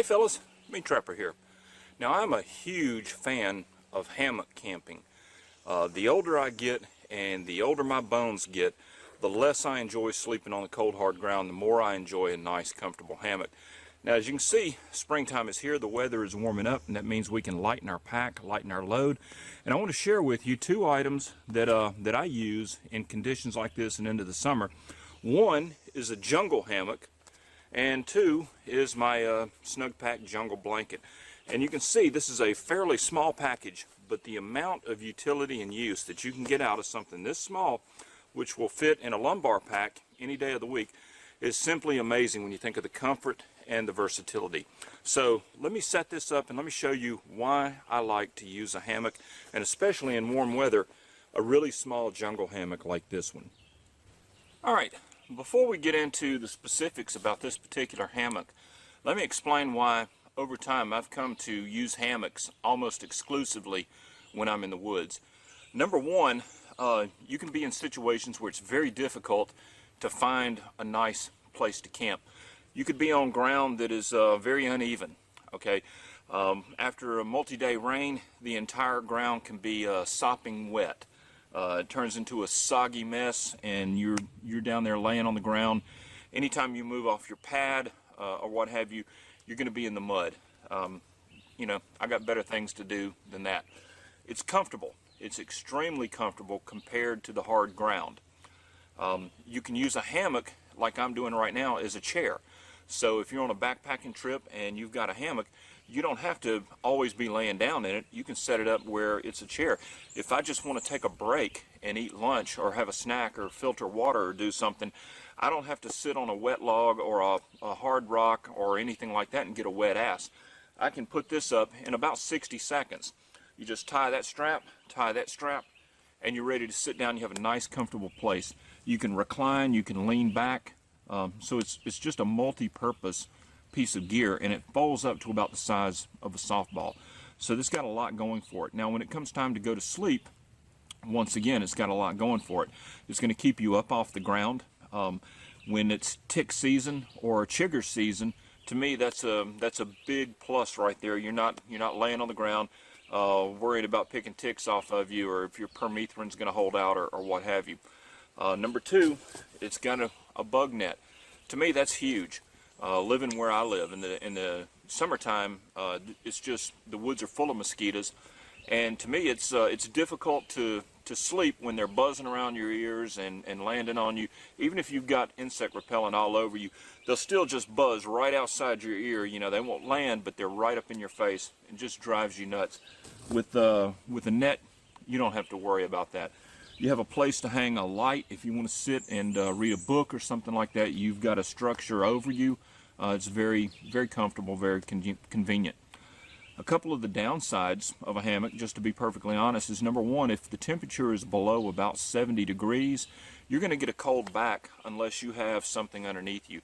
fellas, me Trapper here. Now I'm a huge fan of hammock camping. The older I get and the older my bones get, the less I enjoy sleeping on the cold hard ground, the more I enjoy a nice comfortable hammock. Now as you can see, springtime is here, the weather is warming up, and that means we can lighten our pack, lighten our load. And I want to share with you two items that I use in conditions like this and into the summer. One is a jungle hammock, and two is my Snug Pack jungle blanket. And you can see this is a fairly small package, but the amount of utility and use that you can get out of something this small, which will fit in a lumbar pack any day of the week, is simply amazing when you think of the comfort and the versatility. So let me set this up and let me show you why I like to use a hammock, and especially in warm weather, a really small jungle hammock like this one. Alright, before we get into the specifics about this particular hammock, let me explain why over time I've come to use hammocks almost exclusively when I'm in the woods. Number one, you can be in situations where it's very difficult to find a nice place to camp. You could be on ground that is very uneven, okay? After a multi-day rain, the entire ground can be sopping wet. It turns into a soggy mess, and you're down there laying on the ground. Anytime you move off your pad or what have you, you're going to be in the mud. You know, I got better things to do than that. It's comfortable. It's extremely comfortable compared to the hard ground. You can use a hammock like I'm doing right now as a chair. So if you're on a backpacking trip and you've got a hammock, you don't have to always be laying down in it. You can set it up where it's a chair. If I just want to take a break and eat lunch or have a snack or filter water or do something, I don't have to sit on a wet log or a hard rock or anything like that and get a wet ass. I can put this up in about 60 seconds. You just tie that strap, and you're ready to sit down. You have a nice comfortable place. You can recline, you can lean back. So it's just a multi-purpose piece of gear, and it folds up to about the size of a softball. So this got a lot going for it. Now when it comes time to go to sleep, once again, it's got a lot going for it. It's going to keep you up off the ground. When it's tick season or chigger season, to me that's a big plus right there. You're not laying on the ground worried about picking ticks off of you, or if your permethrin's going to hold out, or what have you. Number two, it's got a bug net. To me, that's huge. Living where I live in the summertime, it's just the woods are full of mosquitoes, and to me, it's difficult to sleep when they're buzzing around your ears and landing on you. Even if you've got insect repellent all over you, they'll still just buzz right outside your ear. You know, they won't land, but they're right up in your face. It just drives you nuts. With a net, you don't have to worry about that. You have a place to hang a light if you want to sit and read a book or something like that. You've got a structure over you. It's very, very comfortable, very convenient. A couple of the downsides of a hammock, just to be perfectly honest, is number one, if the temperature is below about 70 degrees, you're going to get a cold back unless you have something underneath you.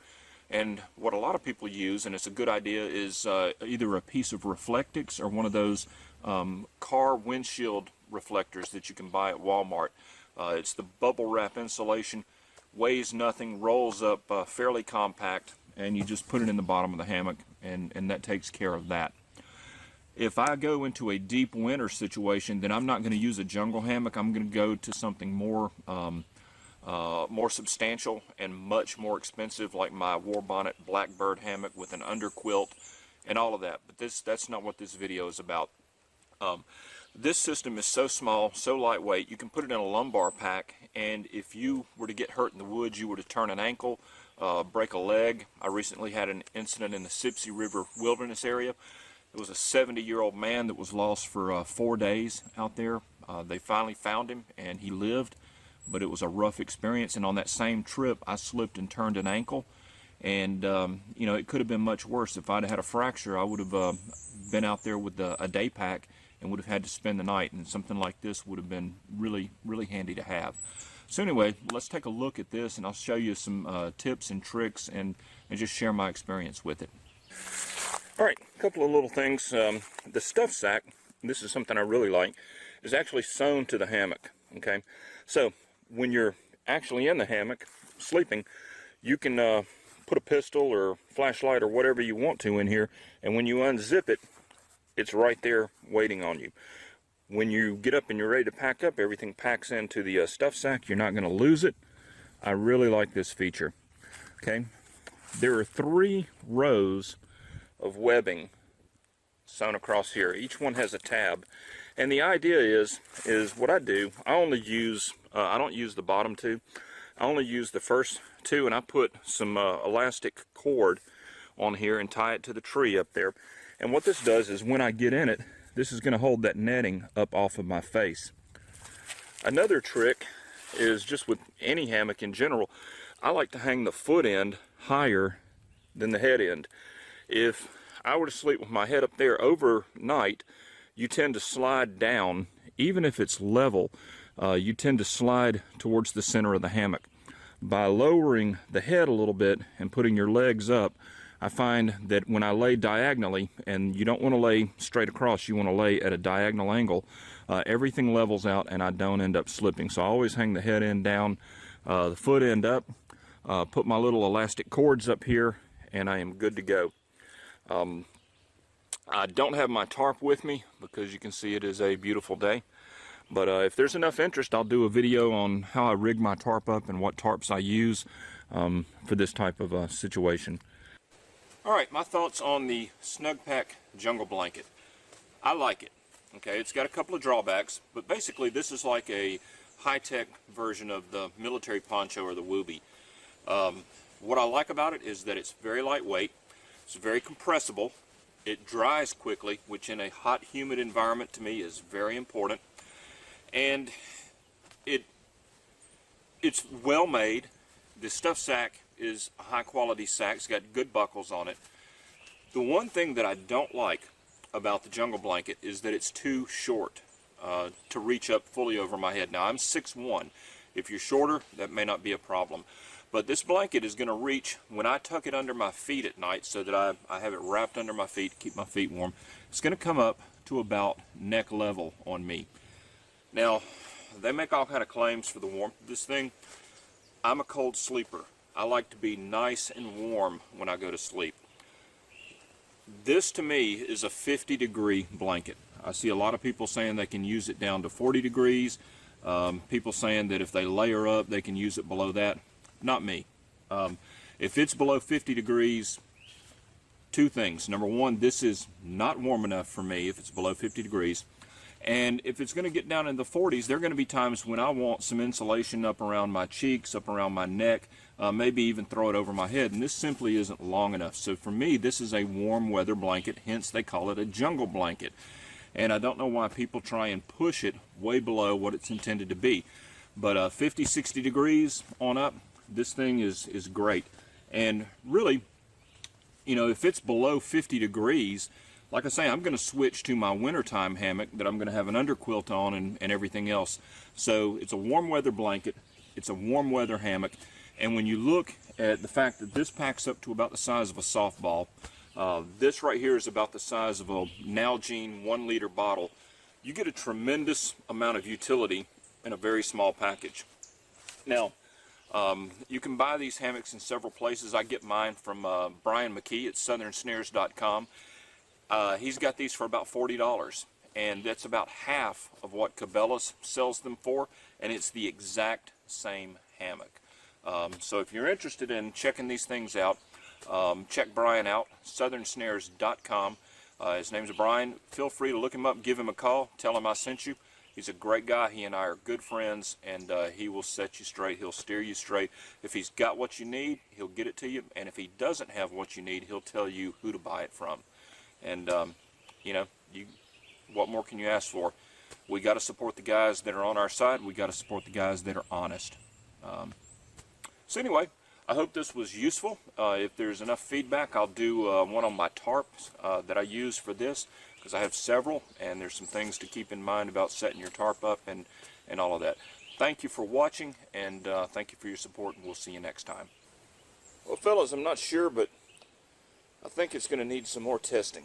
And what a lot of people use, and it's a good idea, is either a piece of Reflectix or one of those car windshield reflectors that you can buy at Walmart. It's the bubble wrap insulation, weighs nothing, rolls up fairly compact, and you just put it in the bottom of the hammock, and that takes care of that. If I go into a deep winter situation, then I'm not going to use a jungle hammock. I'm going to go to something more more substantial and much more expensive, like my War Bonnet Blackbird hammock with an underquilt and all of that. But that's not what this video is about. This system is so small, so lightweight, you can put it in a lumbar pack, and if you were to get hurt in the woods, you were to turn an ankle, break a leg. I recently had an incident in the Sipsey River Wilderness area. It was a 70-year-old man that was lost for 4 days out there. They finally found him, and he lived, but it was a rough experience. And on that same trip, I slipped and turned an ankle, and you know, it could have been much worse. If I'd had a fracture, I would have been out there with a day pack and would have had to spend the night, and something like this would have been really, really handy to have. So anyway, let's take a look at this, and I'll show you some tips and tricks and just share my experience with it. Alright, a couple of little things. The stuff sack, this is something I really like, is actually sewn to the hammock. Okay, so when you're actually in the hammock sleeping, you can put a pistol or flashlight or whatever you want to in here, and when you unzip it, it's right there waiting on you. When you get up and you're ready to pack up, everything packs into the stuff sack. You're not going to lose it. I really like this feature. Okay, there are 3 rows of webbing sewn across here. Each one has a tab, and the idea is what I do. I only use I don't use the bottom 2. I only use the first 2, and I put some elastic cord on here and tie it to the tree up there. And what this does is when I get in it, this is going to hold that netting up off of my face. Another trick is just with any hammock in general, I like to hang the foot end higher than the head end. If I were to sleep with my head up there overnight, you tend to slide down. Even if it's level, you tend to slide towards the center of the hammock. By lowering the head a little bit and putting your legs up, I find that when I lay diagonally, and you don't want to lay straight across, you want to lay at a diagonal angle, everything levels out and I don't end up slipping. So I always hang the head end down, the foot end up, put my little elastic cords up here, and I am good to go. I don't have my tarp with me because you can see it is a beautiful day. But if there's enough interest, I'll do a video on how I rig my tarp up and what tarps I use for this type of situation. Alright, my thoughts on the Snugpak Jungle Blanket. I like it. Okay, it's got a couple of drawbacks, but basically this is like a high-tech version of the military poncho or the Wooby. What I like about it is that it's very lightweight, it's very compressible, it dries quickly, which in a hot, humid environment to me is very important, and it's well made. The stuff sack is a high quality sack. It's got good buckles on it. The one thing that I don't like about the Jungle Blanket is that it's too short to reach up fully over my head. Now I'm 6'1". If you're shorter, that may not be a problem. But this blanket is going to reach, when I tuck it under my feet at night so that I have it wrapped under my feet to keep my feet warm, it's going to come up to about neck level on me. Now, they make all kind of claims for the warmth of this thing. I'm a cold sleeper. I like to be nice and warm when I go to sleep. This to me is a 50-degree blanket. I see a lot of people saying they can use it down to 40 degrees. People saying that if they layer up, they can use it below that. Not me. If it's below 50 degrees, 2 things. Number one, this is not warm enough for me if it's below 50 degrees. And if it's going to get down in the 40s, there are going to be times when I want some insulation up around my cheeks, up around my neck, maybe even throw it over my head, and this simply isn't long enough. So for me, this is a warm weather blanket, hence they call it a jungle blanket. And I don't know why people try and push it way below what it's intended to be. But 50, 60 degrees on up, this thing is great. And really, you know, if it's below 50 degrees, like I say, I'm going to switch to my wintertime hammock that I'm going to have an underquilt on and everything else. So it's a warm weather blanket, it's a warm weather hammock, and when you look at the fact that this packs up to about the size of a softball, this right here is about the size of a Nalgene 1-liter bottle, you get a tremendous amount of utility in a very small package. Now, you can buy these hammocks in several places. I get mine from Brian McKee at southernsnares.com. He's got these for about $40, and that's about half of what Cabela's sells them for, and it's the exact same hammock. So if you're interested in checking these things out, check Brian out, southernsnares.com. His name's Brian. Feel free to look him up, give him a call, tell him I sent you. He's a great guy. He and I are good friends, and he will set you straight. He'll steer you straight. If he's got what you need, he'll get it to you, and if he doesn't have what you need, he'll tell you who to buy it from. And, you know, what more can you ask for? We got to support the guys that are on our side. We got to support the guys that are honest. So anyway, I hope this was useful. If there's enough feedback, I'll do one on my tarps that I use for this, because I have several, and there's some things to keep in mind about setting your tarp up and all of that. Thank you for watching, and thank you for your support, and we'll see you next time. Well, fellas, I'm not sure, but I think it's going to need some more testing.